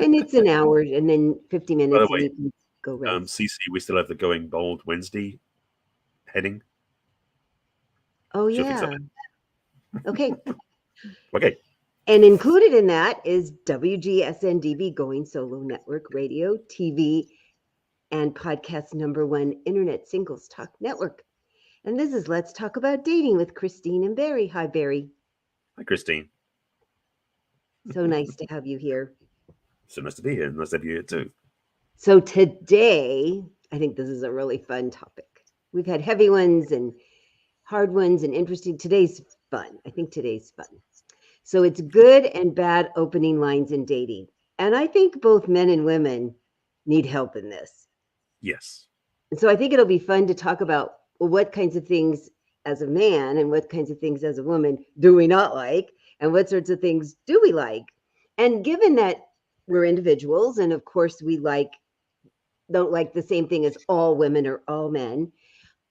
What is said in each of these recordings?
And it's an hour and then 50 By the minutes and way, you can go rest. CC, we still have the Going Bold Wednesday heading. Oh, She'll fix up. yeah. Okay. Okay. And included in that is WGSN-DB Going Solo Network Radio, TV, and podcast #1 Internet Singles Talk Network. And this is Let's Talk About Dating with Christine and Barry. Hi, Barry. Hi, Christine. So nice to have you here. So nice to be here. Nice to have you here too. So today, I think this is a really fun topic. We've had heavy ones and hard ones and interesting. Today's fun. I think today's fun. So it's good and bad opening lines in dating. And I think both men and women need help in this. Yes. And so I think it'll be fun to talk about what kinds of things as a man and what kinds of things as a woman do we not like, and what sorts of things do we like. And given that we're individuals, and of course we don't like the same thing as all women or all men,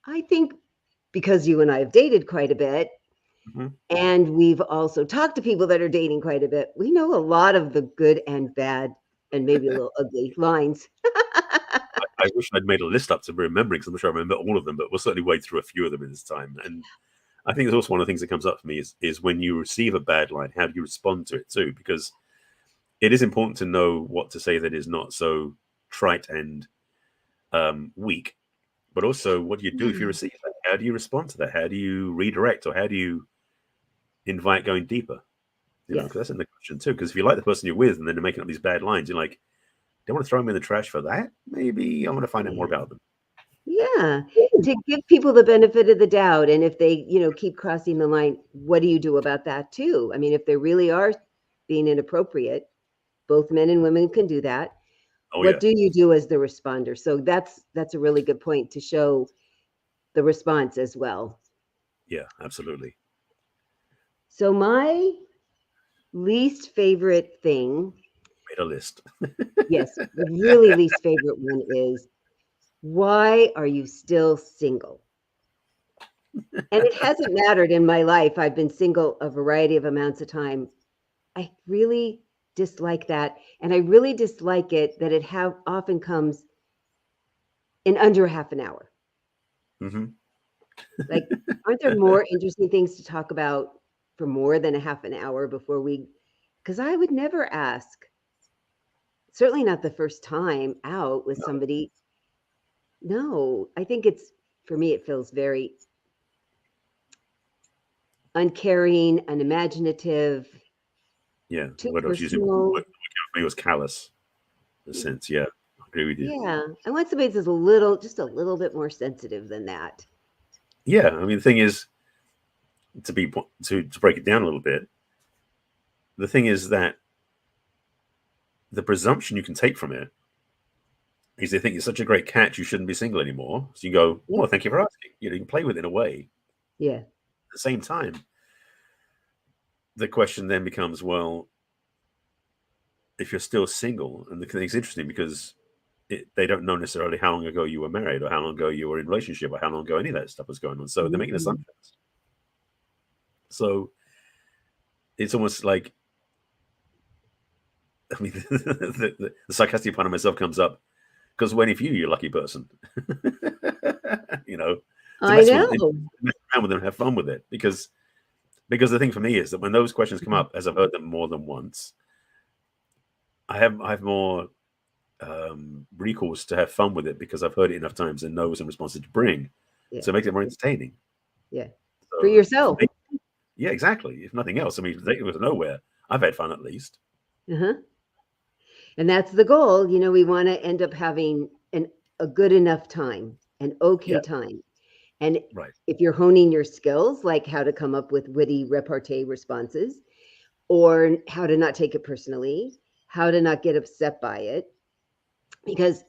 I think because you and I have dated quite a bit, and we've also talked to people that are dating quite a bit, we know a lot of the good and bad and maybe a little ugly lines. I wish I'd made a list up to be remembering, because I'm not sure I remember all of them, but we'll certainly wade through a few of them in this time. And I think it's also one of the things that comes up for me is when you receive a bad line, how do you respond to it too? Because it is important to know what to say that is not so trite and weak, but also what do you do if you receive that? How do you respond to that? How do you redirect, or how do you invite going deeper? You know, because that's in the question too. Because if you like the person you're with and then they're making up these bad lines, you're like, do I want to throw them in the trash for that? Maybe I want to find out more about them. Yeah, to give people the benefit of the doubt. And if they, keep crossing the line, what do you do about that too? I mean, if they really are being inappropriate, both men and women can do that. What do you do as the responder? So that's a really good point to show the response as well. Yeah, absolutely. So my least favorite thing. Made a list. Yes, the really least favorite one is, why are you still single? And it hasn't mattered in my life. I've been single a variety of amounts of time. I really dislike that. And I really dislike it that it often comes in under half an hour. Like, aren't there more interesting things to talk about for more than a half an hour before because I would never ask, certainly not the first time out with somebody. No, I think for me, it feels very uncaring, unimaginative. Yeah, too what else using personal. what me was callous. In a sense, yeah, I agree with you. Yeah, I want somebody that's just a little bit more sensitive than that. Yeah, I mean, the thing is, to break it down a little bit, the thing is that the presumption you can take from it is they think you're such a great catch, you shouldn't be single anymore. So you go, well, thank you for asking. You can play with it in a way. Yeah. At the same time, the question then becomes, well, if you're still single, and the thing's interesting because they don't know necessarily how long ago you were married, or how long ago you were in a relationship, or how long ago any of that stuff was going on. So they're making assumptions. So it's almost like, I mean, the sarcastic part of myself comes up, because when if you're a lucky person, I know. Mess around with them, have fun with it, because the thing for me is that when those questions come up, as I've heard them more than once, I have more recourse to have fun with it, because I've heard it enough times and know some responses to bring, so it makes it more entertaining. Yeah, so, for yourself. Yeah, exactly. If nothing else, I mean, it was nowhere. I've had fun at least. And that's the goal. We want to end up having a good enough time, an okay time. And if you're honing your skills, like how to come up with witty repartee responses, or how to not take it personally, how to not get upset by it. Because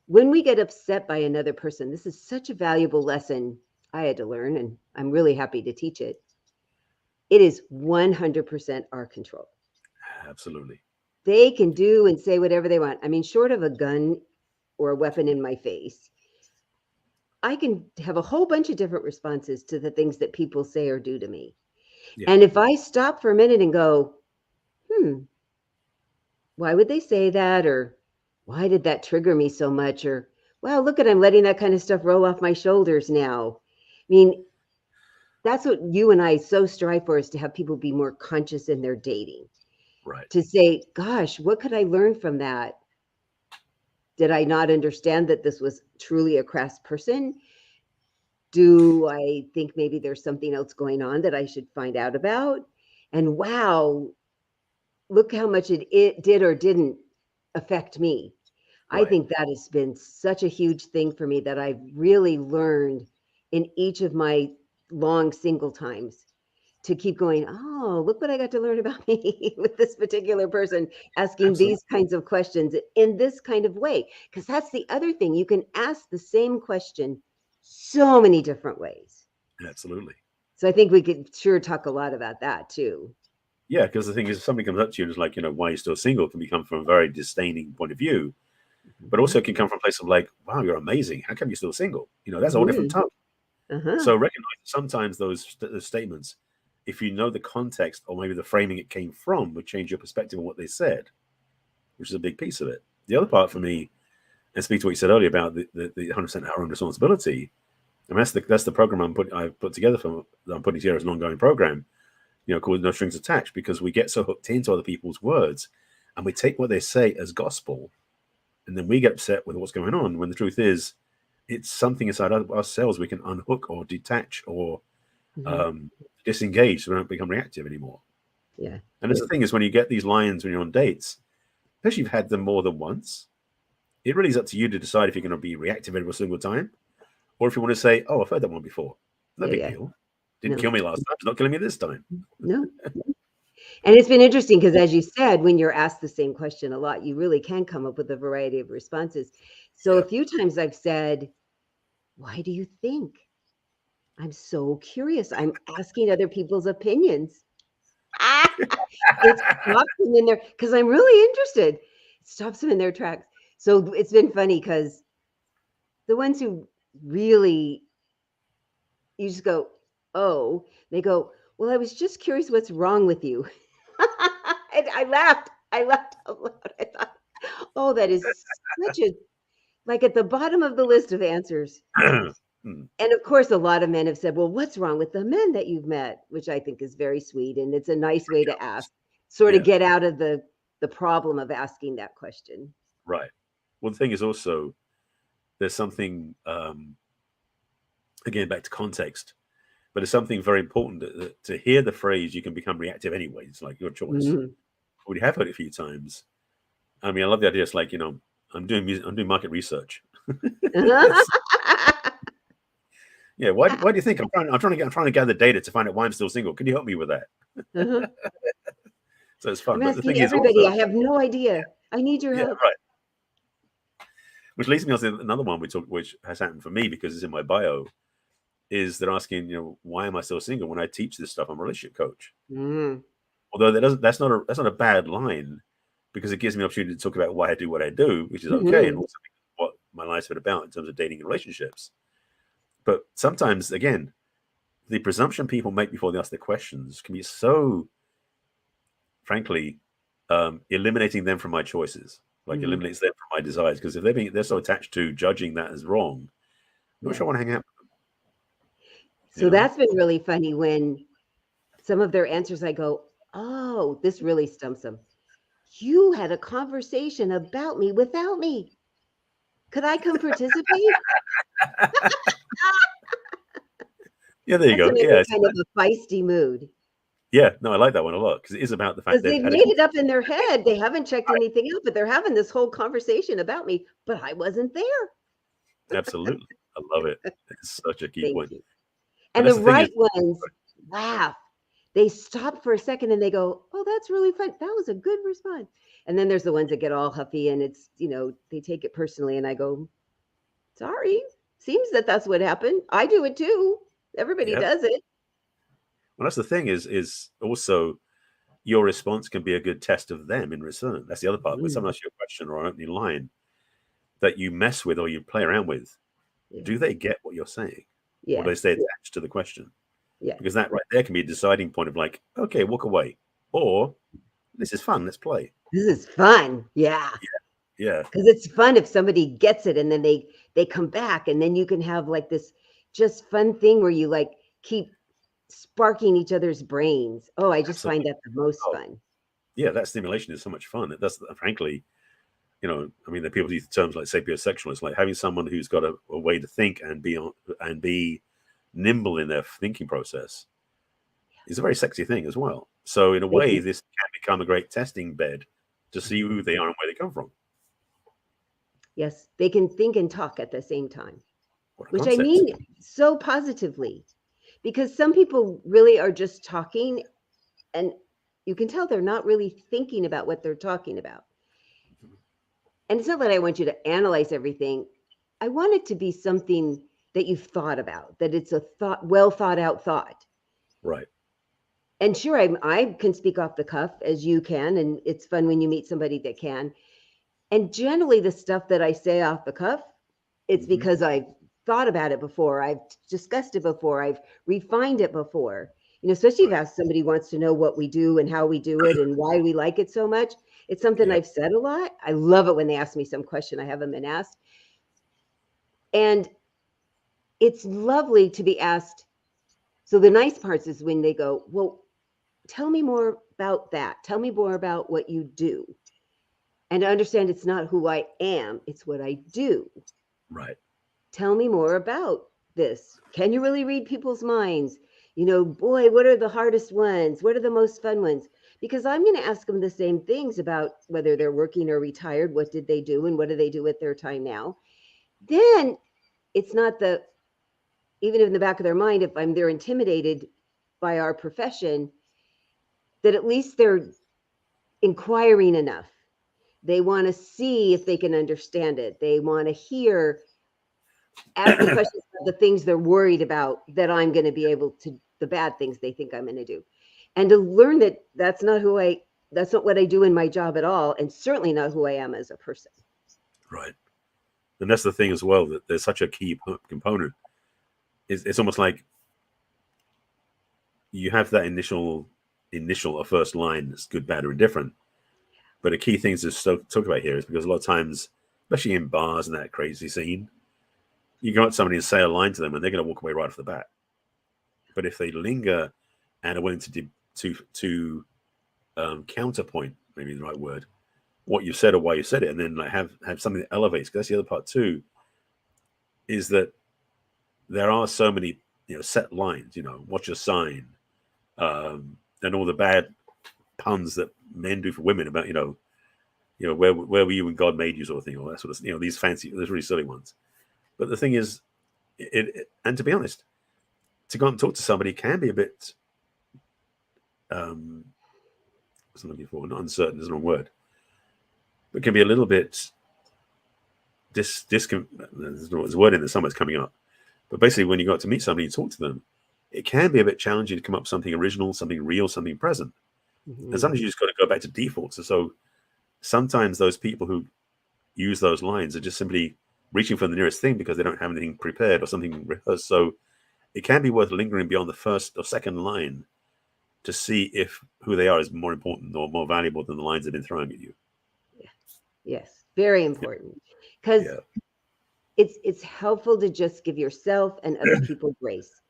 when we get upset by another person, this is such a valuable lesson I had to learn, and I'm really happy to teach it. It is 100% our control. Absolutely. They can do and say whatever they want. I mean, short of a gun or a weapon in my face, I can have a whole bunch of different responses to the things that people say or do to me. Yeah. And if I stop for a minute and go, why would they say that? Or why did that trigger me so much? Or, wow, look at, I'm letting that kind of stuff roll off my shoulders now. I mean, that's what you and I so strive for, is to have people be more conscious in their dating. Right. To say, gosh, what could I learn from that? Did I not understand that this was truly a crass person? Do I think maybe there's something else going on that I should find out about? And wow, look how much it did or didn't affect me. I Right. think that has been such a huge thing for me, that I've really learned in each of my long single times, to keep going, oh, look what I got to learn about me with this particular person, asking Absolutely. these kinds of questions in this kind of way. Because that's the other thing. You can ask the same question so many different ways. Absolutely. So I think we could sure talk a lot about that too. Yeah, because the thing is, if somebody comes up to you and is like, why you're still single, can become from a very disdaining point of view, but Mhm. also can come from a place of like, wow, you're amazing. How come you're still single? That's a whole different Mhm. tone. Uh-huh. So recognize that sometimes those statements, if you know the context or maybe the framing it came from, would change your perspective on what they said, which is a big piece of it. The other part for me, and speak to what you said earlier about the 100% our own responsibility. I mean, that's the program I've put together that I'm putting together as an ongoing program, called No Strings Attached, because we get so hooked into other people's words and we take what they say as gospel, and then we get upset with what's going on, when the truth is it's something inside ourselves we can unhook or detach or Mhm. um, disengage, so we don't become reactive anymore. Yeah. And that's the thing, is when you get these lines when you're on dates, especially if you've had them more than once, it really is up to you to decide if you're going to be reactive every single time, or if you want to say, oh, I've heard that one before. No Yeah. big Yeah. deal. Didn't No. kill me last time. It's not killing me this time. No. And it's been interesting because, as you said, when you're asked the same question a lot, you really can come up with a variety of responses. So Yeah. a few times I've said, why do you think? I'm so curious. I'm asking other people's opinions. Ah, it stops them in their, because I'm really interested. It stops them in their tracks. So it's been funny because the ones who really, you just go, oh, they go, well, I was just curious what's wrong with you. And I laughed. I laughed out loud. I thought, oh, that is such a, like, at the bottom of the list of answers. Hmm. And of course, a lot of men have said, well, what's wrong with the men that you've met? Which I think is very sweet. And it's a nice way to ask, sort of Yeah. get out of the problem of asking that question. Right. Well, the thing is also, there's something, again, back to context, but it's something very important to hear the phrase, you can become reactive anyway. It's like your choice. Mhm. We have heard it a few times. I mean, I love the idea. It's like, I'm doing market research. It's, yeah. Why do you think I'm trying to gather data to find out why I'm still single? Can you help me with that? Uh-huh. So it's fun. I'm But the thing asking is everybody. also, I have no idea. I need your yeah, help. right. Which leads me on to another one which has happened for me because it's in my bio, is they're asking, why am I still single when I teach this stuff? I'm a relationship coach. Mm, Although that's not a bad line, because it gives me an opportunity to talk about why I do what I do, which is okay, and mhm. also what my life's been about in terms of dating and relationships. But sometimes, again, the presumption people make before they ask the questions can be so, frankly, eliminating them from my choices, like Mhm. eliminates them from my desires. Because if they're so attached to judging that as wrong, I'm not Yeah. sure I want to hang out with So that's been really funny when some of their answers I go, "Oh, this really stumps them. You had a conversation about me without me. Could I come participate?" Yeah, there you That's go. when I'm Yeah, in kind of a feisty mood yeah. No, I like that one a lot, because it is about the fact because they've they've had a made it up conversation. in their head. They haven't checked anything out, but they're having this whole conversation about me, but I wasn't there. Absolutely, I love it. It's such a key Thank point. you. But And the that's the thing is, right ones laugh. They stop for a second and they go, "Oh, that's really fun. That was a good response." And then there's the ones that get all huffy and it's, they take it personally. And I go, "Sorry. Seems that that's what happened. I do it too. Everybody yeah. does it." Well, that's the thing is also your response can be a good test of them in return. That's the other part. When someone Mm, asks you a question or an opening line that you mess with or you play around with, yeah. do they get what you're saying, or do they Yes. stay attached to the question? Yes. Because that right there can be a deciding point of like, okay, walk away, or this is fun, let's play. This is fun. Yeah. Yeah, Because it's fun if somebody gets it and then they come back and then you can have like this just fun thing where you like keep sparking each other's brains. Oh, I just find absolutely. that the most Oh, fun. yeah, that stimulation is so much fun. That's frankly, I mean, the people use terms like sapiosexual. It's like having someone who's got a way to think and be nimble in their thinking process is a very sexy thing as well. So in a They way, can, this can become a great testing bed to see who they are and where they come from. yes, they can think and talk at the same time, What a which I concept! mean so positively because some people really are just talking and you can tell they're not really thinking about what they're talking about. And it's not that I want you to analyze everything. I want it to be something that you've thought about, that it's a well thought out thought. Right. And sure, I can speak off the cuff as you can, and it's fun when you meet somebody that can. And generally, the stuff that I say off the cuff, it's Hmm. because I've thought about it before, I've discussed it before, I've refined it before. Especially Right. if somebody wants to know what we do and how we do it and why we like it so much. It's something Yeah. I've said a lot. I love it when they ask me some question I haven't been asked. And it's lovely to be asked. So the nice parts is when they go, well, tell me more about that. Tell me more about what you do. And to understand it's not who I am, it's what I do. Right. Tell me more about this. Can you really read people's minds? Boy, what are the hardest ones? What are the most fun ones? Because I'm going to ask them the same things about whether they're working or retired. What did they do and what do they do with their time now? Then it's not even in the back of their mind, if they're intimidated by our profession, that at least they're inquiring enough. They want to see if they can understand it. They want to ask the questions about the things they're worried about that I'm going to be able to, the bad things they think I'm going to do. And to learn that that's not what I do in my job at all. And certainly not who I am as a person. Right. And that's the thing as well, that there's such a key component. It's almost like you have that initial or first line that's good, bad, or indifferent. But a key thing to talk about here is because a lot of times, especially in bars and that crazy scene, you go up to somebody and say a line to them, and they're going to walk away right off the bat. But if they linger and are willing to counterpoint, maybe the right word, what you said or why you said it, and then like have something that elevates. Because that's the other part too, is that there are so many set lines. What's your sign, and all the bad puns that men do for women about where were you when God made you, sort of thing, all that sort of these fancy, these really silly ones. But the thing is, and to be honest, to go and talk to somebody can be a bit what's I'm looking for, not uncertain is the wrong word, but can be a little bit there's a word in there somewhere's coming up. But basically, when you go out to meet somebody and talk to them, it can be a bit challenging to come up with something original, something real, something present. And Mm-hmm. sometimes you just got to go back to defaults. So sometimes those people who use those lines are just simply reaching for the nearest thing because they don't have anything prepared or something rehearsed. So it can be worth lingering beyond the first or second line to see if who they are is more important or more valuable than the lines they've been throwing at you. Yes, very important. Because Yeah. it's helpful to just give yourself and other people grace.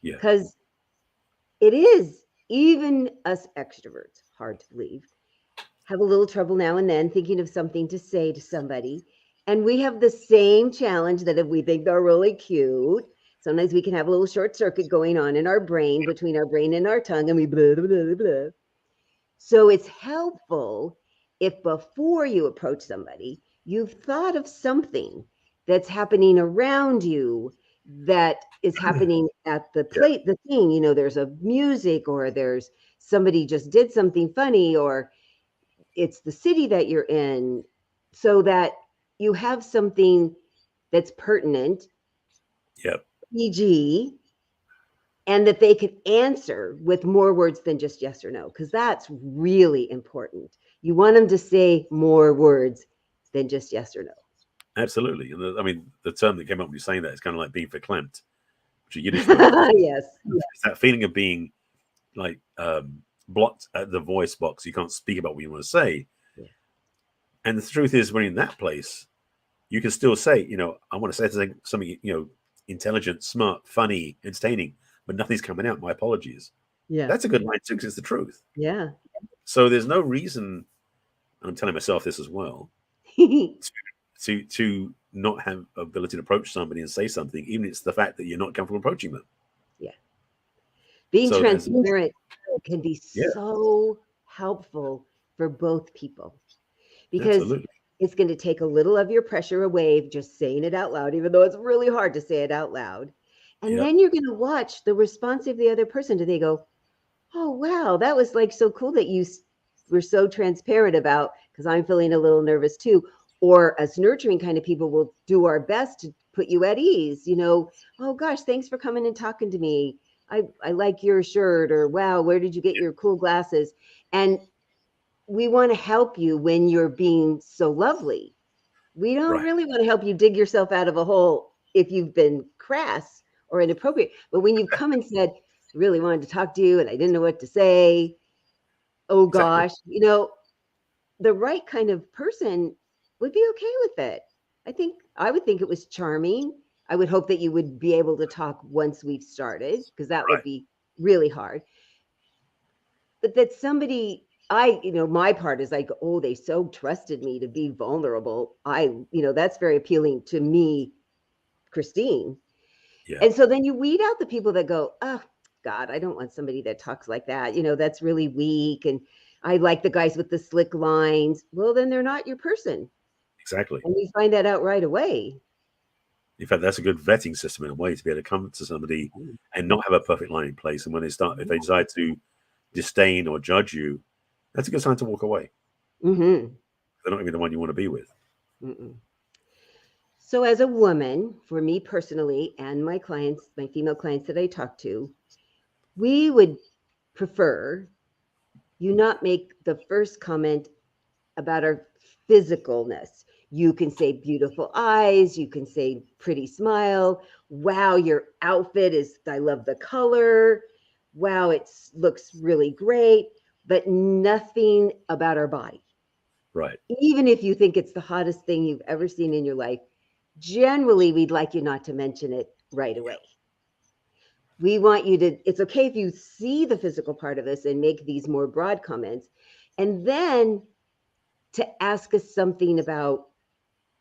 Yeah. Because it is, even us extroverts, hard to believe, have a little trouble now and then thinking of something to say to somebody. And we have the same challenge that if we think they're really cute, sometimes we can have a little short circuit going on in our brain, between our brain and our tongue, and we blah, blah, blah, blah. So it's helpful if before you approach somebody, you've thought of something that's happening around you that is happening at the Yeah. plate, the thing, there's a music or there's somebody just did something funny or it's the city that you're in, so that you have something that's pertinent, Yeah. e.g., and that they could answer with more words than just yes or no, because that's really important. You want them to say more words than just yes or no. Absolutely. And I mean, the term that came up when you saying that is kind of like being verklempt, which is a Yiddish word. Yes. It's that feeling of being like blocked at the voice box. You can't speak about what you want to say. Yes. And the truth is, when you're in that place, you can still say, I want to say something, intelligent, smart, funny, entertaining, but nothing's coming out. My apologies. Yeah. That's a good line too, because it's the truth. Yeah. So there's no reason, and I'm telling myself this as well, to not have ability to approach somebody and say something, even if it's the fact that you're not comfortable approaching them. Yeah. Being So there's, transparent can be yeah, so helpful for both people because absolutely, it's going to take a little of your pressure away just saying it out loud, even though it's really hard to say it out loud. And yeah, then you're going to watch the response of the other person. Do they go, oh, wow, that was like so cool that you were so transparent about, because I'm feeling a little nervous too. Or as nurturing kind of people will do our best to put you at ease, oh gosh, thanks for coming and talking to me. I like your shirt, or wow, where did you get your cool glasses? And we want to help you when you're being so lovely. We don't right, really want to help you dig yourself out of a hole if you've been crass or inappropriate. But when you've come and said, I really wanted to talk to you and I didn't know what to say, oh exactly, gosh, the right kind of person would be okay with it. I would think it was charming. I would hope that you would be able to talk once we've started, because that would right, be really hard. But that somebody, my part is like, oh, they so trusted me to be vulnerable. That's very appealing to me, Christine. yeah, And so then you weed out the people that go, oh, God, I don't want somebody that talks like that. That's really weak. And I like the guys with the slick lines. Well, then they're not your person. exactly. And you find that out right away. In fact, that's a good vetting system in a way to be able to come to somebody and not have a perfect line in place. And when if they decide to disdain or judge you, that's a good sign to walk away. Mm-hmm. They're not even the one you want to be with. Mm-mm. So, as a woman, for me personally, and my clients, my female clients that I talk to, we would prefer you not make the first comment about our physicalness. You can say beautiful eyes, you can say pretty smile. Wow, your outfit is, I love the color. Wow, it looks really great, but nothing about our body. Right. Even if you think it's the hottest thing you've ever seen in your life, generally we'd like you not to mention it right away. We want you to, it's okay if you see the physical part of us and make these more broad comments. And then to ask us something about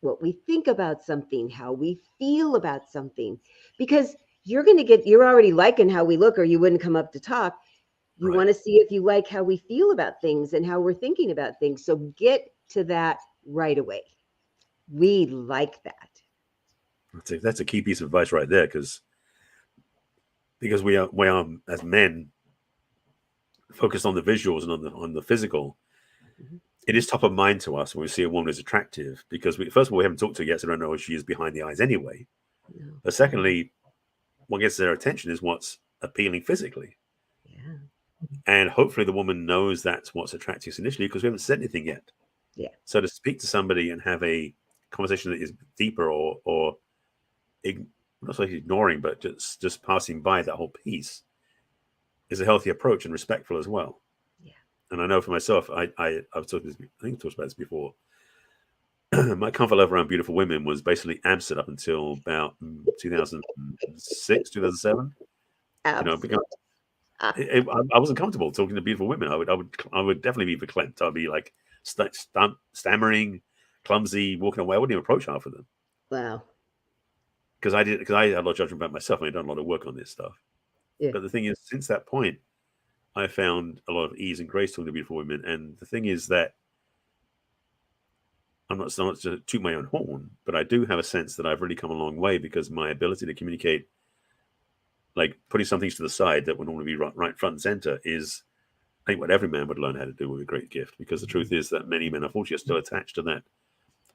what we think about something, how we feel about something, because you're already liking how we look, or you wouldn't come up to talk. You Right. want to see if you like how we feel about things and how we're thinking about things. So get to that right away. We like that. That's a key piece of advice right there, because we are as men focused on the visuals and on the physical. Mhm. It is top of mind to us when we see a woman as attractive, because first of all, we haven't talked to her yet, so we don't know if she is behind the eyes anyway. No. But secondly, what gets their attention is what's appealing physically. Yeah. And hopefully the woman knows that's what's attracting us initially, because we haven't said anything yet. Yeah. So to speak to somebody and have a conversation that is deeper, or not like ignoring, but just passing by that whole piece, is a healthy approach and respectful as well. Yeah. And I know for myself, I've talked this, I think I talked about this before. My comfort level around beautiful women was basically absent up until about 2006, 2007. Because Absolutely. Ah, I wasn't comfortable talking to beautiful women. I would definitely be verklempt. I'd be like stammering, clumsy, walking away. I wouldn't even approach half of them wow. because I had a lot of judgment about myself. And I'd done a lot of work on this stuff. Yeah. But the thing is, since that point, I found a lot of ease and grace talking to beautiful women. And the thing is that I'm not to toot my own horn, but I do have a sense that I've really come a long way, because my ability to communicate, like putting some things to the side that would normally be right front and center, is, I think, what every man would learn how to do with a great gift. Because the truth is that many men, unfortunately, are still attached to that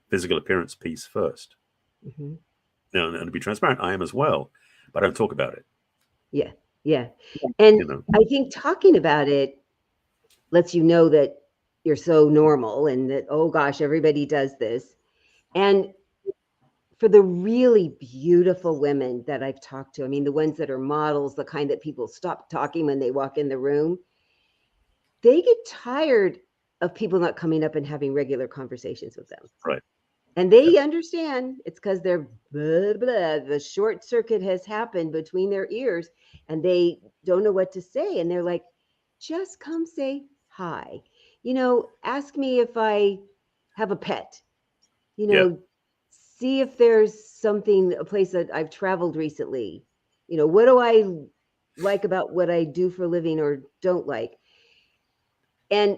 physical appearance piece first. Hmm. Now, and to be transparent, I am as well, but I don't talk about it. Yeah. Yeah. And You know, I think talking about it lets you know that you're so normal and that, oh gosh, everybody does this. And for the really beautiful women that I've talked to, I mean, the ones that are models, the kind that people stop talking when they walk in the room, they get tired of people not coming up and having regular conversations with them. Right. And they understand it's because they're blah, blah, the short circuit has happened between their ears and they don't know what to say. And they're like, just come say hi. Ask me if I have a pet, Yeah. see if there's something, a place that I've traveled recently. What do I like about what I do for a living or don't like? And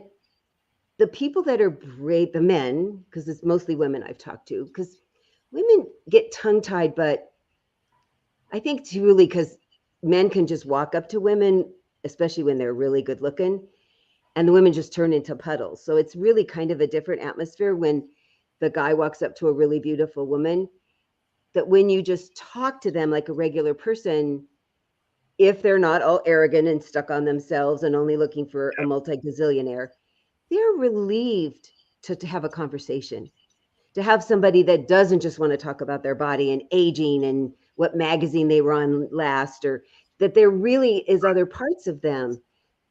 the people that are brave, the men, because it's mostly women I've talked to, because women get tongue tied, but I think truly because men can just walk up to women, especially when they're really good looking, and the women just turn into puddles. So it's really kind of a different atmosphere when the guy walks up to a really beautiful woman, that when you just talk to them like a regular person, if they're not all arrogant and stuck on themselves and only looking for a multi-gazillionaire, they're relieved to have a conversation, to have somebody that doesn't just want to talk about their body and aging and what magazine they were on last, or that there really is other parts of them.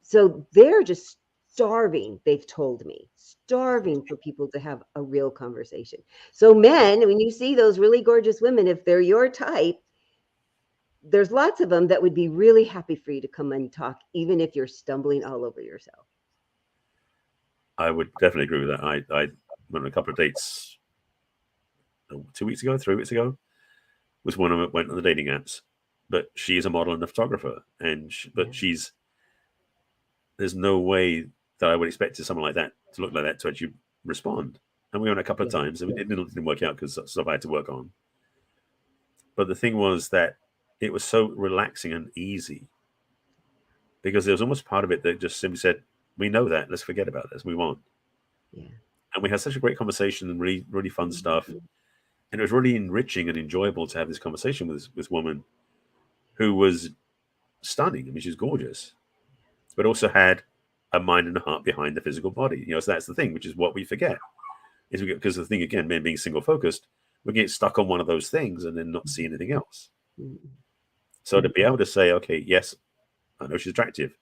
So they're just starving, they've told me, starving for people to have a real conversation. So men, when you see those really gorgeous women, if they're your type, there's lots of them that would be really happy for you to come and talk, even if you're stumbling all over yourself. I would definitely agree with that. I went on a couple of dates 2 weeks ago, 3 weeks ago, was one of them went on the dating apps. But she is a model and a photographer, but there's no way that I would expect someone like that to look like that to actually respond. And we went a couple of times, and it didn't work out because stuff I had to work on. But the thing was that it was so relaxing and easy because there was almost part of it that just simply said, "We know that. Let's forget about this. Move on." Yeah. And we had such a great conversation and really, really fun stuff. And it was really enriching and enjoyable to have this conversation with this woman who was stunning. I mean, she's gorgeous, but also had a mind and a heart behind the physical body. So that's the thing, which is what we forget. Because the thing again, men being single focused, we get stuck on one of those things and then not see anything else. So to be able to say, okay, yes, I know she's attractive,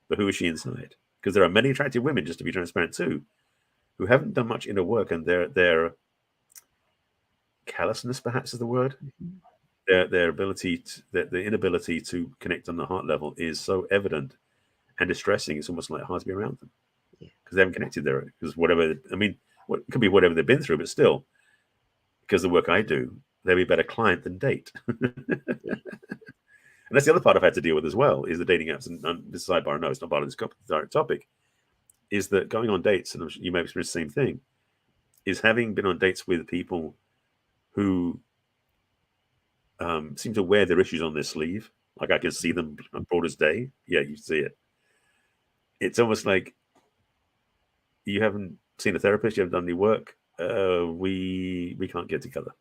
but who is she inside? Because there are many attractive women, just to be transparent too, who haven't done much inner work, and their callousness, perhaps, is the word. Their ability, the inability to connect on the heart level is so evident and distressing. It's almost like hard to be around them because they haven't connected there. Because it could be whatever they've been through, but still, because the work I do, they'll be a better client than date. And that's the other part I've had to deal with as well, is the dating apps. And this sidebar, no, it's not part of this direct topic, is that going on dates, and you may have experienced the same thing, is having been on dates with people who seem to wear their issues on their sleeve. Like I can see them on broad as day. Yeah, you see it. It's almost like you haven't seen a therapist, you haven't done any work. We can't get together.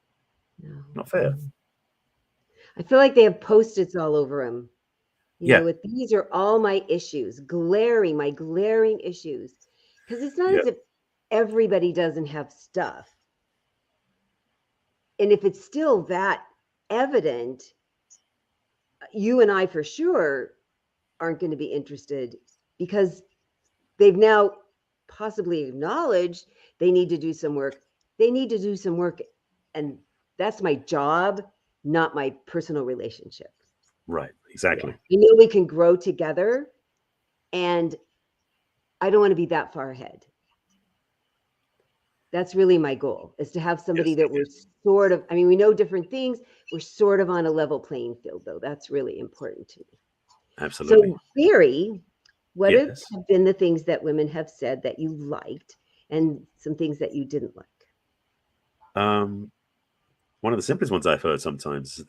No. Not fair. I feel like they have Post-its all over them. Yeah. With these are all my issues, my glaring issues. Because it's not as if everybody doesn't have stuff. And if it's still that evident, you and I for sure aren't going to be interested because they've now possibly acknowledged they need to do some work. They need to do some work. And that's my job, not my personal relationship. Right. Exactly. We can grow together, and I don't want to be that far ahead. That's really my goal, is to have somebody that we're sort of, we know different things. We're sort of on a level playing field, though. That's really important to me. Absolutely. So, Barry, what have been the things that women have said that you liked and some things that you didn't like? One of the simplest ones I've heard sometimes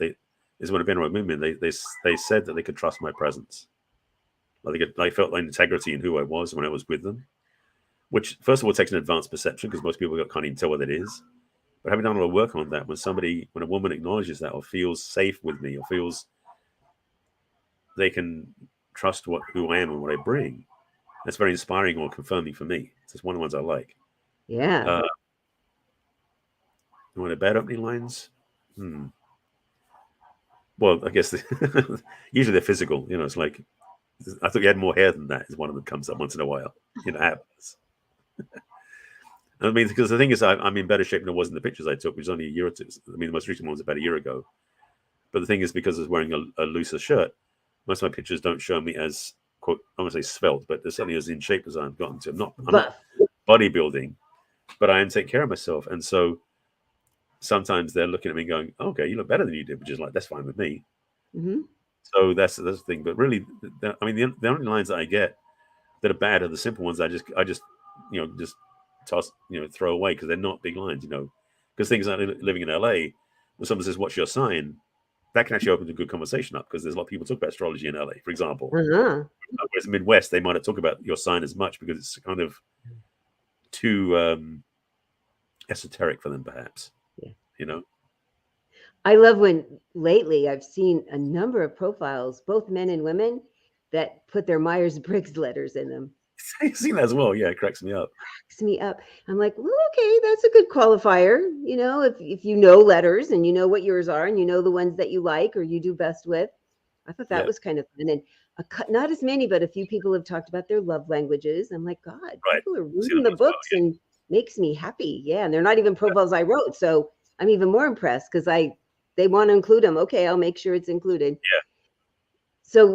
is when I've been around women, they said that they could trust my presence. Like I felt like integrity in who I was when I was with them, which first of all takes an advanced perception because most people can't even tell what it is. But having done a lot of work on that, when a woman acknowledges that or feels safe with me or feels they can trust who I am and what I bring, that's very inspiring or confirming for me. It's one of the ones I like. Yeah. One of the bad opening lines? Well, I guess usually they're physical. It's like, I thought you had more hair than that, is one of them comes up once in a while. Happens. I mean, because the thing is, I'm in better shape than I was in the pictures I took, which was only a year or two. I mean, the most recent one was about a year ago. But the thing is, because I was wearing a looser shirt, most of my pictures don't show me as, quote, I won't say svelte, but certainly as in shape as I've gotten to. I'm not Buff. bodybuilding, but I am taking care of myself. And so sometimes they're looking at me going, okay, you look better than you did, which is like, that's fine with me. Hmm. So that's the thing. But really, I mean, the only lines that I get that are bad are the simple ones. I just, just toss, throw away because they're not big lines, because things like living in LA, when someone says, what's your sign? That can actually open a good conversation up because there's a lot of people talk about astrology in LA, for example. Uh-huh. Whereas in the Midwest, they might not talk about your sign as much because it's kind of too esoteric for them, perhaps. Yeah. I love when lately I've seen a number of profiles, both men and women, that put their Myers-Briggs letters in them. I've seen that as well. Yeah, it cracks me up. Cracks me up. I'm like, well, okay, that's a good qualifier. If you know letters and you know what yours are and you know the ones that you like or you do best with. I thought that Yeah, was kind of fun. And not as many, but a few people have talked about their love languages. I'm like, God, right. people are I've seen reading that the as well. books and makes me happy. Yeah, and they're not even profiles I wrote, so I'm even more impressed because they want to include them. Okay, I'll make sure it's included. Yeah, So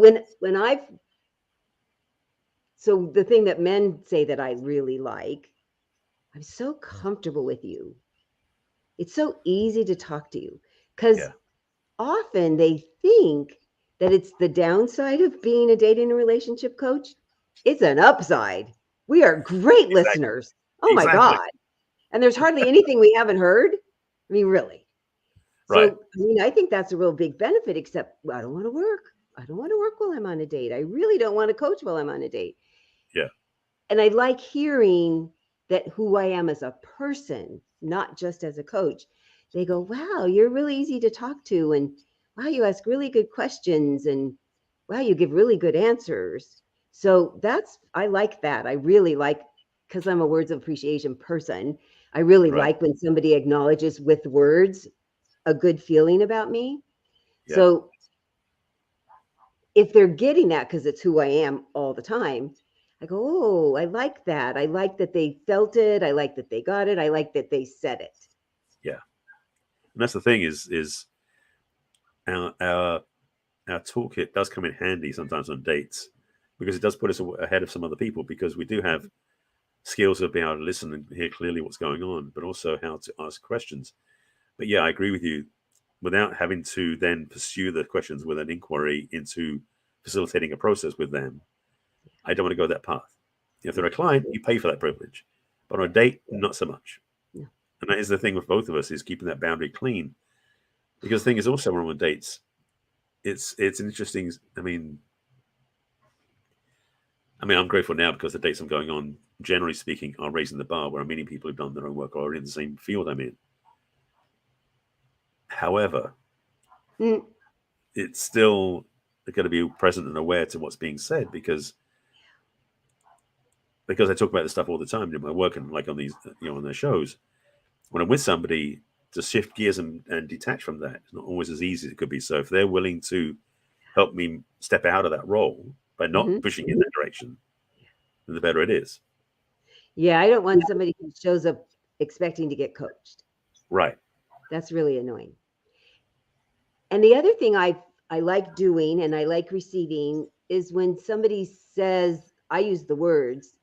so the thing that men say that I really like, I'm so comfortable with you. It's so easy to talk to you because yeah, often they think that it's the downside of being a dating and relationship coach. It's an upside. We are great exactly, listeners. Oh my exactly. God. And there's hardly anything we haven't heard. I mean, really. Right. So, I mean, I think that's a real big benefit, except I don't want to work. I don't want to work while I'm on a date. I really don't want to coach while I'm on a date. Yeah, And I like hearing that who I am as a person, not just as a coach. They go, wow, you're really easy to talk to. And wow, you ask really good questions. And wow, you give really good answers. So I like that. I really like, because I'm a words of appreciation person, I really right. like when somebody acknowledges with words a good feeling about me. Yeah, So if they're getting that because it's who I am all the time, I go, oh, I like that. I like that they felt it. I like that they got it. I like that they said it. yeah. And that's the thing is our toolkit does come in handy sometimes on dates because it does put us ahead of some other people because we do have skills of being able to listen and hear clearly what's going on, but also how to ask questions. But yeah, I agree with you. Without having to then pursue the questions with an inquiry into facilitating a process with them, I don't want to go that path. If they're a client, you pay for that privilege. But on a date, not so much. No. And that is the thing with both of us is keeping that boundary clean. Because the thing is also when we're on dates, it's interesting. I mean, I'm grateful now because the dates I'm going on, generally speaking, are raising the bar where I'm meeting people who've done their own work or are in the same field I'm in. However, Mm, it's still going to be present and aware to what's being said because I talk about this stuff all the time in my work and like on these, on their shows. When I'm with somebody, to shift gears and detach from that, it's not always as easy as it could be. So if they're willing to help me step out of that role by not mhm. pushing in that direction, then the better it is. Yeah, I don't want somebody who shows up expecting to get coached. Right. That's really annoying. And the other thing I like doing and I like receiving is when somebody says, I use the words,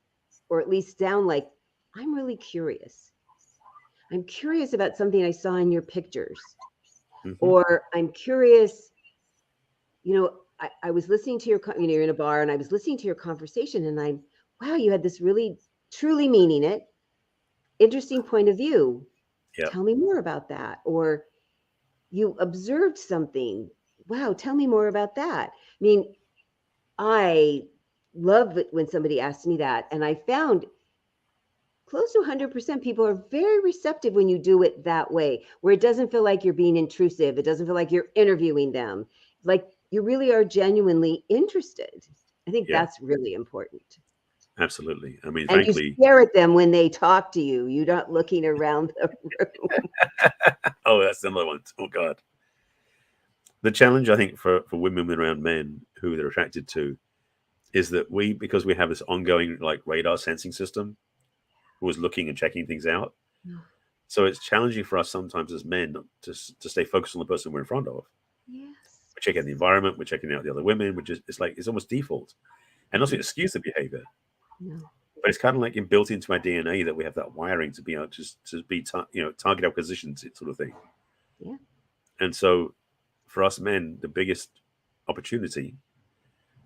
or at least sound like, I'm really curious. I'm curious about something I saw in your pictures. Hmm. Or I'm curious, I was listening to you're in a bar and I was listening to your conversation and wow, you had this really, truly meaning it, interesting point of view. Yeah. Tell me more about that. Or you observed something. Wow, tell me more about that. I mean, I love it when somebody asks me that. And I found close to 100% people are very receptive when you do it that way, where it doesn't feel like you're being intrusive. It doesn't feel like you're interviewing them. Like you really are genuinely interested. I think Yeah. that's really important. Absolutely. I mean, And you frankly, stare at them when they talk to you. You're not looking around the room. oh, that's another one. Oh God. The challenge I think for women around men who they're attracted to is that because we have this ongoing like radar sensing system, who is looking and checking things out. No. So it's challenging for us sometimes as men to stay focused on the person we're in front of. Yes. We're checking the environment, we're checking out the other women, it's like it's almost default. And not to excuse the behavior. No. But it's kind of like built into our DNA that we have that wiring to be able to be target acquisition sort of thing. Yeah. And so for us men, the biggest opportunity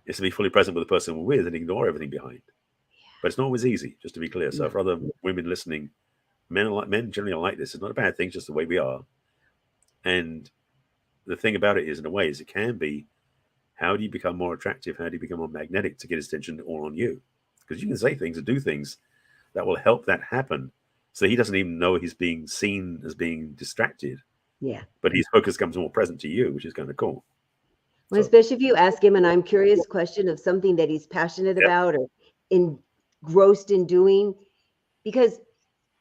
is to be fully present with the person we're with and ignore everything behind. But it's not always easy, just to be clear. So for other women listening, men generally are like this. It's not a bad thing, it's just the way we are. And the thing about it is, in a way, is it can be, how do you become more attractive? How do you become more magnetic to get his attention all on you? Because you can say things and do things that will help that happen. So he doesn't even know he's being seen as being distracted. Yeah. But his focus comes more present to you, which is kind of cool. Well, especially if you ask him, and I'm curious question of something that he's passionate about or engrossed in doing, because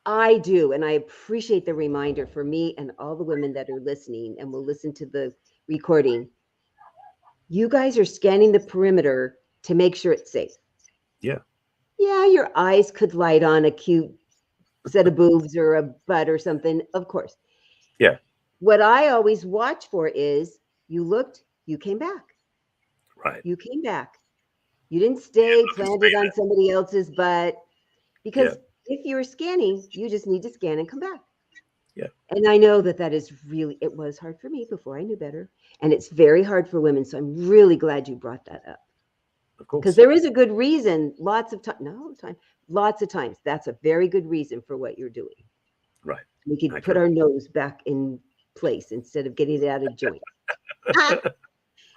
I do, and I appreciate the reminder for me and all the women that are listening and will listen to the recording. You guys are scanning the perimeter to make sure it's safe. Yeah. Yeah, your eyes could light on a cute set of boobs or a butt or something, of course. Yeah. What I always watch for is you looked, you came back. Right. You came back. You didn't stay planted on somebody else's butt. Because if you're scanning, you just need to scan and come back. Yeah. And I know that is really, it was hard for me before I knew better. And it's very hard for women. So I'm really glad you brought that up. Of course. Because there is a good reason, lots of times. That's a very good reason for what you're doing. Right. We can put our nose back in place instead of getting it out of joint.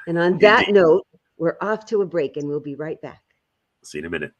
And on that note, we're off to a break and we'll be right back. See you in a minute.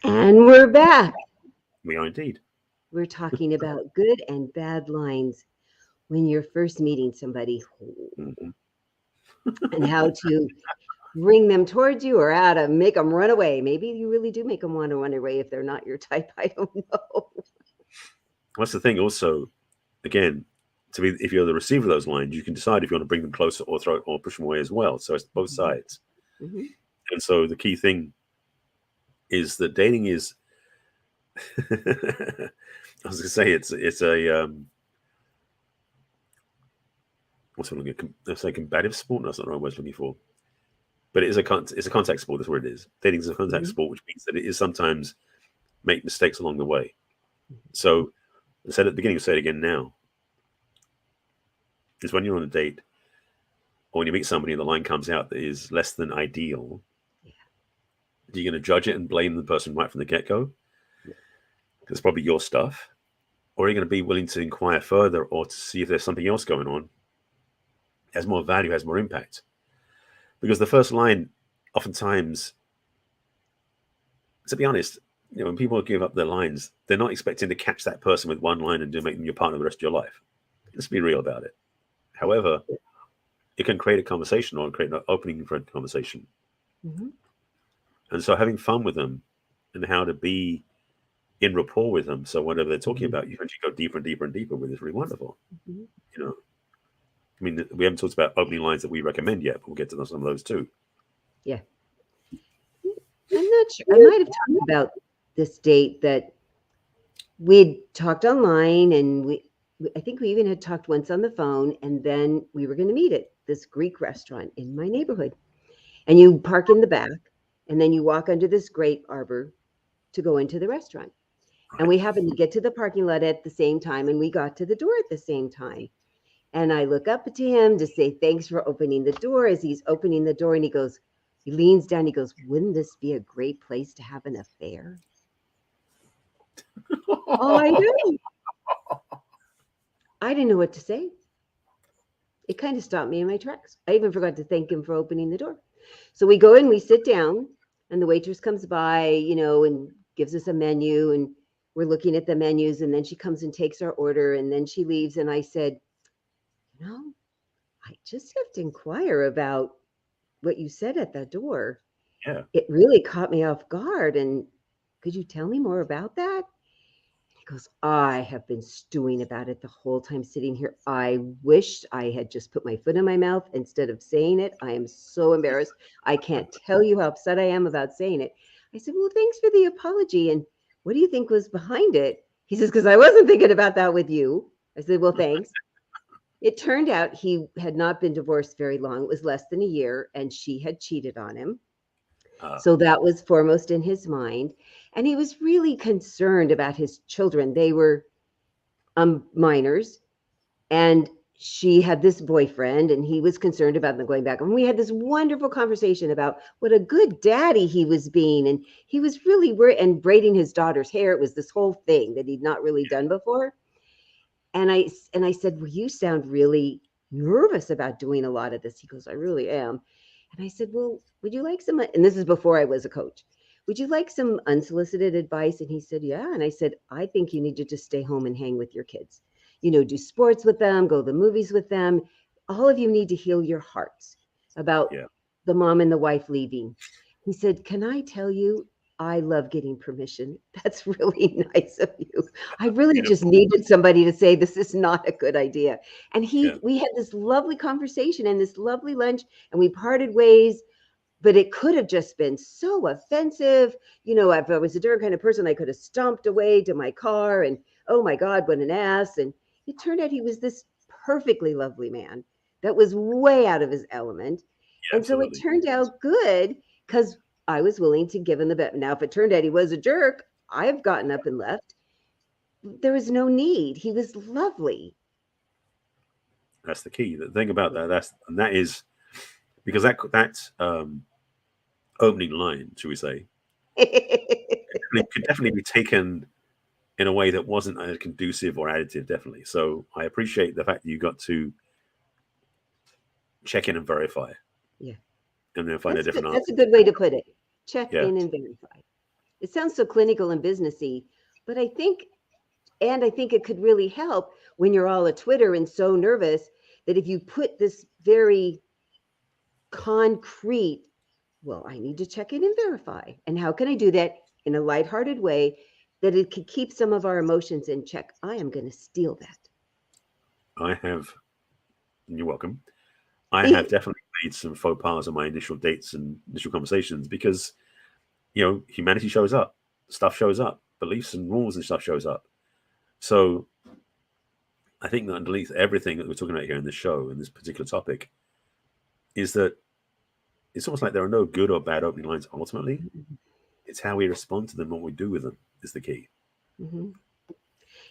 And we're back. We are indeed. We're talking about good and bad lines when you're first meeting somebody and how to bring them towards you or how to make them run away. Maybe you really do make them want to run away if they're not your type. I don't know. That's the thing also, again, if you're the receiver of those lines, you can decide if you want to bring them closer or push them away as well. So it's both sides. Mm-hmm. And so the key thing is that dating is, I was going to say, it's a, what's it looking at? Let's say combative sport. No, that's not the right word I was looking for. But it's a contact sport. That's what it is. Dating is a contact sport, which means that it is sometimes make mistakes along the way. So I said at the beginning, I'll say it again now, is when you're on a date or when you meet somebody and the line comes out that is less than ideal, are you going to judge it and blame the person right from the get-go? Because it's probably your stuff. Or are you going to be willing to inquire further or to see if there's something else going on, has more value, has more impact? Because the first line, oftentimes, to be honest, when people give up their lines, they're not expecting to catch that person with one line and to make them your partner the rest of your life. Let's be real about it. However, it can create a conversation or create an opening for a conversation. Mm-hmm. And so having fun with them and how to be in rapport with them. So whatever they're talking about, you actually go deeper and deeper and deeper with is really wonderful. Mm-hmm. You know, I mean, we haven't talked about opening lines that we recommend yet, but we'll get to some of those too. Yeah. I'm not sure. I might have talked about this date that we'd talked online and I think we even had talked once on the phone, and then we were going to meet at this Greek restaurant in my neighborhood. And you park in the back, and then you walk under this grape arbor to go into the restaurant. And Right. we happened to get to the parking lot at the same time, and we got to the door at the same time. And I look up to him to say thanks for opening the door. As he's opening the door, and he leans down, he goes, "Wouldn't this be a great place to have an affair?" Oh, I know. I didn't know what to say. It kind of stopped me in my tracks. I even forgot to thank him for opening the door. So we go in, we sit down, and the waitress comes by, and gives us a menu, and we're looking at the menus, and then she comes and takes our order, and then she leaves, and I said, I just have to inquire about what you said at the door. Yeah. It really caught me off guard, and could you tell me more about that? He goes, I have been stewing about it the whole time sitting here. I wished I had just put my foot in my mouth instead of saying it. I am so embarrassed. I can't tell you how upset I am about saying it. I said, well, thanks for the apology. And what do you think was behind it? He says, because I wasn't thinking about that with you. I said, well, thanks. It turned out he had not been divorced very long. It was less than a year, and she had cheated on him. So that was foremost in his mind. And he was really concerned about his children. They were minors, and she had this boyfriend, and he was concerned about them going back. And we had this wonderful conversation about what a good daddy he was being. And he was really and braiding his daughter's hair. It was this whole thing that he'd not really done before. And I said, well, you sound really nervous about doing a lot of this. He goes, I really am. And I said, well, would you like some, and this is before I was a coach, would you like some unsolicited advice? And he said, yeah. And I said, I think you need to just stay home and hang with your kids, do sports with them, go to the movies with them. All of you need to heal your hearts about the mom and the wife leaving. He said, can I tell you, I love getting permission. That's really nice of you. I really just needed somebody to say this is not a good idea. And we had this lovely conversation and this lovely lunch, and we parted ways, but it could have just been so offensive. If I was a different kind of person, I could have stomped away to my car and, oh my God, what an ass. And it turned out he was this perfectly lovely man that was way out of his element. And so it turned out good because I was willing to give him the bet. Now, if it turned out he was a jerk, I've gotten up and left. There was no need. He was lovely. That's the key. The thing about that is because that opening line, should we say, it could definitely be taken in a way that wasn't conducive or additive. Definitely. So I appreciate the fact that you got to check in and verify. Yeah. And then find a different answer. That's a good way to put it. Check in and verify. It sounds so clinical and businessy, but I think it could really help when you're all at Twitter and so nervous that if you put this very concrete, well, I need to check in and verify. And how can I do that in a lighthearted way that it could keep some of our emotions in check? I am going to steal that. You're welcome. I have definitely made some faux pas on my initial dates and initial conversations because, humanity shows up, stuff shows up, beliefs and rules and stuff shows up. So I think that underneath everything that we're talking about here in this show, in this particular topic, is that it's almost like there are no good or bad opening lines ultimately. It's how we respond to them, what we do with them is the key. Mm-hmm.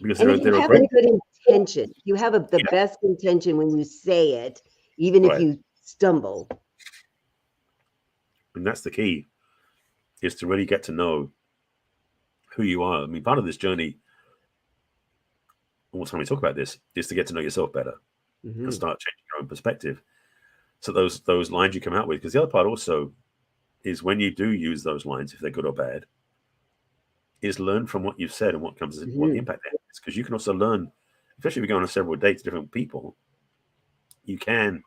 Because and if you have a good intention, you have the best intention when you say it, even if you stumble. And that's the key, is to really get to know who you are. I mean, part of this journey, all the time we talk about this, is to get to know yourself better and start changing your own perspective. So those lines you come out with, because the other part also is when you do use those lines, if they're good or bad, is learn from what you've said and what the impact is. Because you can also learn, especially if you go on several dates with different people, you can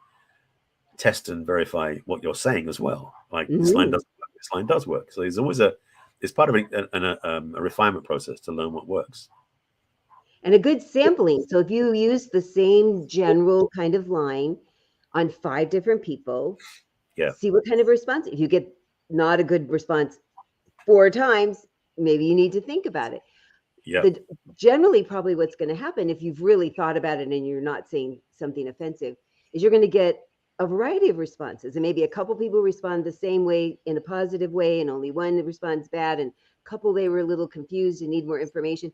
test and verify what you're saying as well. Like this line Mhm. doesn't work, this line does work. So there's always it's part of a refinement process to learn what works. And a good sampling. So if you use the same general kind of line on 5 different people, Yeah, see what kind of response. If you get not a good response 4 times, maybe you need to think about it. yeah, The generally probably what's going to happen if you've really thought about it and you're not saying something offensive is you're going to get a variety of responses, and maybe a couple people respond the same way in a positive way and only one responds bad, and a couple they were a little confused and need more information.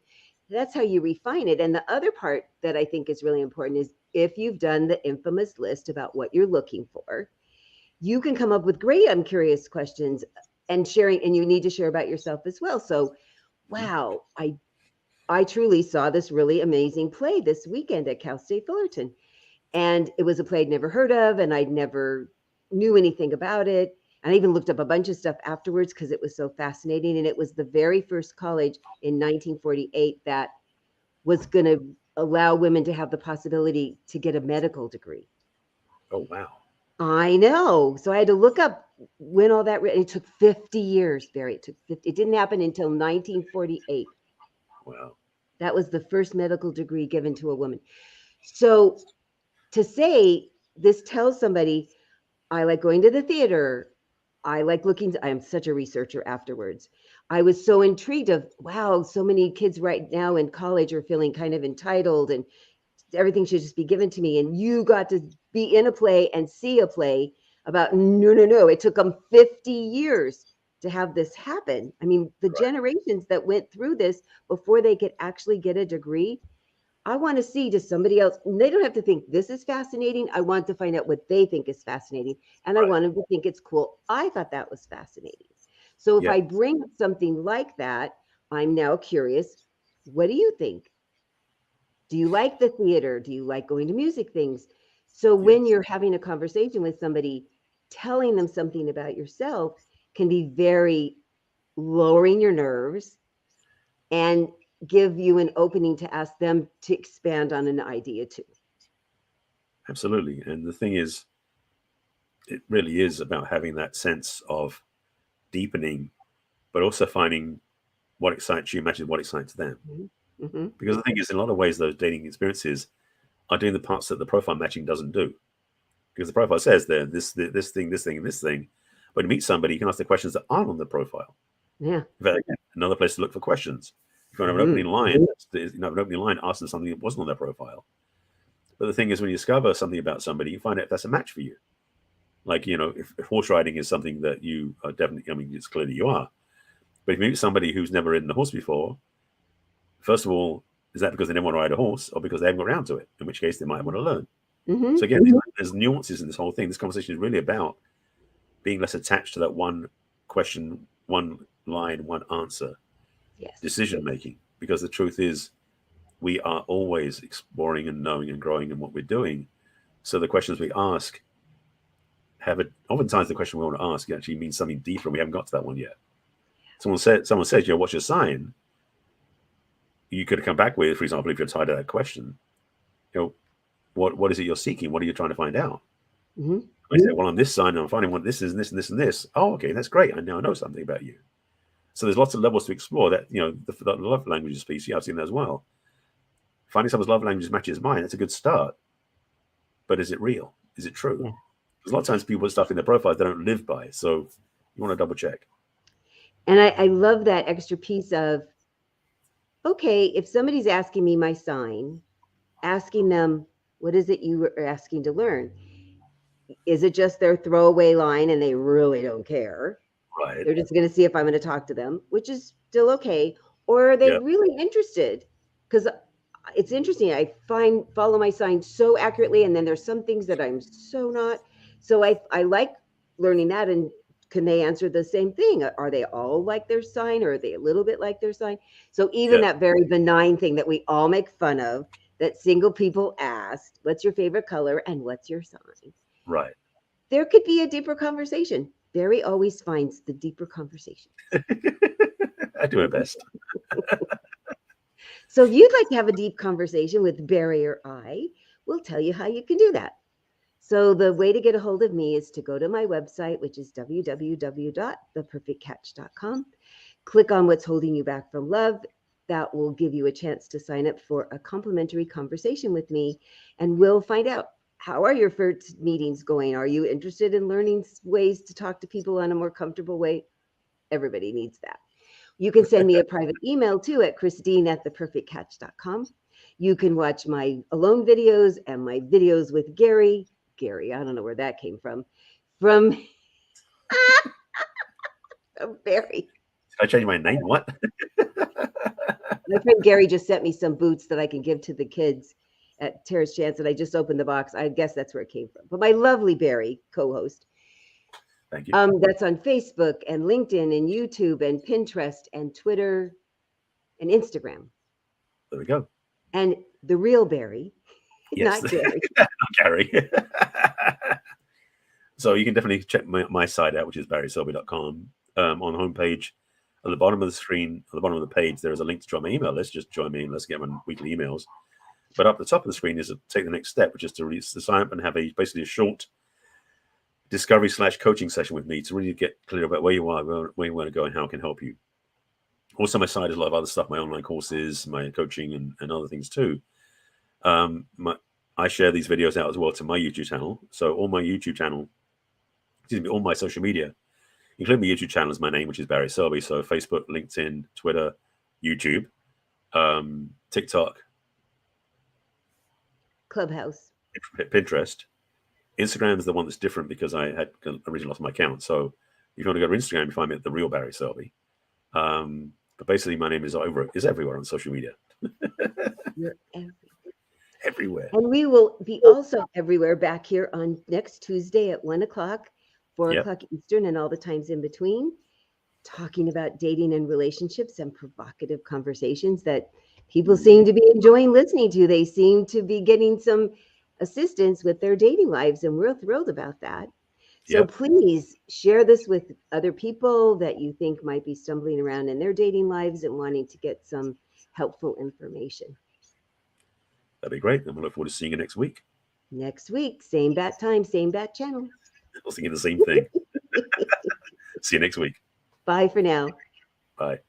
That's how you refine it. And the other part that I think is really important is if you've done the infamous list about what you're looking for, you can come up with great I'm curious questions and sharing, and you need to share about yourself as well. So wow, I truly saw this really amazing play this weekend at Cal State Fullerton. And it was a play I'd never heard of, and I'd never knew anything about it. And I even looked up a bunch of stuff afterwards because it was so fascinating. And it was the very first college in 1948 that was going to allow women to have the possibility to get a medical degree. oh wow, I know. So I had to look up when all that, it took 50 years, Barry. It took 50, it didn't happen until 1948. wow, That was the first medical degree given to a woman. So to say this tells somebody, I like going to the theater. I like looking. I am such a researcher afterwards. I was so intrigued of, wow, so many kids right now in college are feeling kind of entitled and everything should just be given to me. And you got to be in a play and see a play about, no, no, no. It took them 50 years to have this happen. I mean, the right, generations that went through this before they could actually get a degree, I want to see, does somebody else, they don't have to think this is fascinating. I want to find out what they think is fascinating. And I right, want them to think it's cool. I thought that was fascinating. So if yeah, I bring up something like that, I'm now curious, what do you think? Do you like the theater? Do you like going to music things? So when yes, you're having a conversation with somebody, telling them something about yourself can be very lowering your nerves and give you an opening to ask them to expand on an idea too. absolutely. And the thing is, it really is about having that sense of deepening, but also finding what excites you matches what excites them. Mhm, mhm. Because the thing is, in a lot of ways, those dating experiences are doing the parts that the profile matching doesn't do. Because the profile says there, this thing, this thing, and this thing. But to meet somebody, you can ask the questions that aren't on the profile. Yeah. In fact, again, another place to look for questions. If you want to have an Mhm. opening line, an opening line, ask them something that wasn't on their profile. But the thing is, when you discover something about somebody, you find out if that's a match for you. Like, if horse riding is something that you are definitely, I mean, it's clearly you are. But if you meet somebody who's never ridden a horse before, first of all, is that because they never want to ride a horse or because they haven't got around to it? In which case, they might want to learn. Mhm. So again, there's nuances in this whole thing. This conversation is really about being less attached to that one question, one line, one answer Yes. decision making. Because the truth is, we are always exploring and knowing and growing in what we're doing. So the questions we ask oftentimes the question we want to ask actually means something deeper, and we haven't got to that one yet. Someone says, what's your sign? You could come back with, for example, if you're tied to that question, what is it you're seeking? What are you trying to find out? Mhm. I say, well, on this sign, I'm finding what this is, and this, and this, and this. Oh, okay, that's great. I now know something about you. So there's lots of levels to explore. That the love languages piece, yeah, I've seen that as well. Finding someone's love language matches mine, that's a good start. But is it real? Is it true? Yeah. Because a lot of times people put stuff in their profiles they don't live by. So you want to double check. And I love that extra piece of, okay, if somebody's asking me my sign, asking them, what is it you are asking to learn? Is it just their throwaway line and they really don't care? Right. They're just going to see if I'm going to talk to them, which is still okay. Or are they Yeah. really interested? Because it's interesting. I follow my sign so accurately, and then there's some things that I'm so not. So I like learning that. And can they answer the same thing? Are they all like their sign, or are they a little bit like their sign? So even Yeah. that very benign thing that we all make fun of, that single people asked, "What's your favorite color?" and "What's your sign?" Right. There could be a deeper conversation. Barry always finds the deeper conversation. I do my best. So if you'd like to have a deep conversation with Barry or I, we'll tell you how you can do that. So the way to get a hold of me is to go to my website, which is www.theperfectcatch.com. Click on what's holding you back from love. That will give you a chance to sign up for a complimentary conversation with me, and we'll find out, how are your first meetings going? Are you interested in learning ways to talk to people in a more comfortable way? Everybody needs that. You can send me a private email too at Christine@theperfectcatch.com. You can watch my alone videos and my videos with Gary. Gary, I don't know where that came from. From Barry. I changed my name. What? My friend Gary just sent me some boots that I can give to the kids at Terrace Chance, and I just opened the box. I guess that's where it came from. But my lovely Barry, co-host, Thank you. that's on Facebook and LinkedIn and YouTube and Pinterest and Twitter and Instagram. There we go. And the real Barry, Yes. not Gary. Not Gary. So you can definitely check my site out, which is barryselby.com. On the homepage, at the bottom of the screen, at the bottom of the page, there is a link to join my email list. Just join me and let's get my weekly emails. But up the top of the screen is to take the next step, which is to sign up and have basically a short discovery/coaching session with me to really get clear about where you are, where you want to go, and how I can help you. Also, my site is a lot of other stuff, my online courses, my coaching, and other things too. I share these videos out as well to my YouTube channel. So all my YouTube channel, all my social media, including my YouTube channel, is my name, which is Barry Selby. So Facebook, LinkedIn, Twitter, YouTube, TikTok, Clubhouse, Pinterest. Instagram is the one that's different because I had originally lost my account. So if you want to go to Instagram, you find me at the real Barry Selby. But basically, my name is everywhere on social media. you're Everywhere. And we will be also everywhere back here on next Tuesday at 1 o'clock, 4 o'clock Eastern, and all the times in between, talking about dating and relationships and provocative conversations that people seem to be enjoying listening to. They seem to be getting some assistance with their dating lives, and we're thrilled about that. So please share this with other people that you think might be stumbling around in their dating lives and wanting to get some helpful information. That'd be great. And we'll look forward to seeing you next week. Next week, same bat time, same bat channel. I was thinking the same thing. See you next week. Bye for now. Bye.